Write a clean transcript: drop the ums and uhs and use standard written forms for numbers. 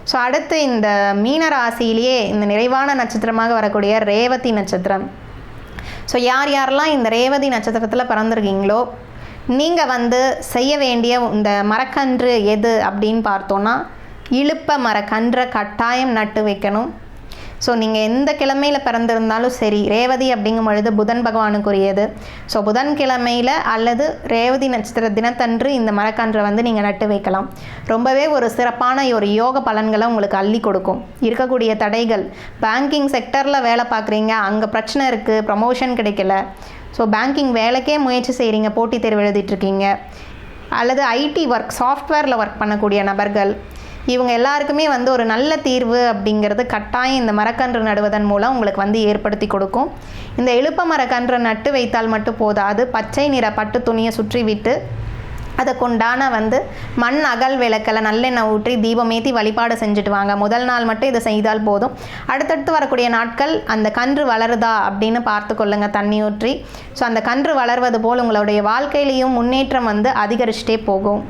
So அடுத்து இந்த மீன ராசியிலேயே இந்த நிறைவான நட்சத்திரமாக வரக்கூடிய ரேவதி நட்சத்திரம். ஸோ யார் யாரெல்லாம் இந்த ரேவதி நட்சத்திரத்தில் பிறந்திருக்கீங்களோ நீங்கள் செய்ய வேண்டிய இந்த மரக்கன்று எது அப்படின்னு பார்த்தோன்னா இலுப்ப மரக்கன்றை கட்டாயம் நட்டு வைக்கணும். ஸோ நீங்கள் எந்த கிழமையில் பிறந்திருந்தாலும் சரி, ரேவதி அப்படிங்கும் பொழுது புதன் பகவானுக்குரியது. ஸோ புதன்கிழமையில் அல்லது ரேவதி நட்சத்திர தினத்தன்று இந்த மரக்கன்றை நீங்கள் நட்டு வைக்கலாம். ரொம்பவே ஒரு சிறப்பான ஒரு யோக பலன்களை உங்களுக்கு அள்ளி கொடுக்கும். இருக்கக்கூடிய தடைகள், பேங்கிங் செக்டரில் வேலை பார்க்குறீங்க, அங்கே பிரச்சனை இருக்குது, ப்ரமோஷன் கிடைக்கல, ஸோ பேங்கிங் வேலைக்கே முயற்சி செய்கிறீங்க, போட்டித் தேர்வு எழுதிட்டுருக்கீங்க, அல்லது ஐடி ஒர்க், சாஃப்ட்வேரில் ஒர்க் பண்ணக்கூடிய நபர்கள், இவங்க எல்லாருக்குமே ஒரு நல்ல தீர்வு அப்படிங்கிறது கட்டாயம் இந்த மரக்கன்று நடுவதன் மூலம் உங்களுக்கு ஏற்படுத்தி கொடுக்கும். இந்த இலுப்ப மரக்கன்று நட்டு வைத்தால் மட்டும் போதாது, பச்சை நிற பட்டு துணியை சுற்றி விட்டு அதுக்குண்டான மண் அகல் விளக்கில் நல்லெண்ணெய் ஊற்றி தீபமேற்றி வழிபாடு செஞ்சுட்டு வாங்க. முதல் நாள் மட்டும் இதை செய்தால் போதும். அடுத்தடுத்து வரக்கூடிய நாட்கள் அந்த கன்று வளருதா அப்படின்னு பார்த்து கொள்ளுங்க, தண்ணி ஊற்றி. ஸோ அந்த கன்று வளர்வது போல் உங்களுடைய வாழ்க்கையிலையும் முன்னேற்றம் அதிகரிச்சுட்டே போகும்.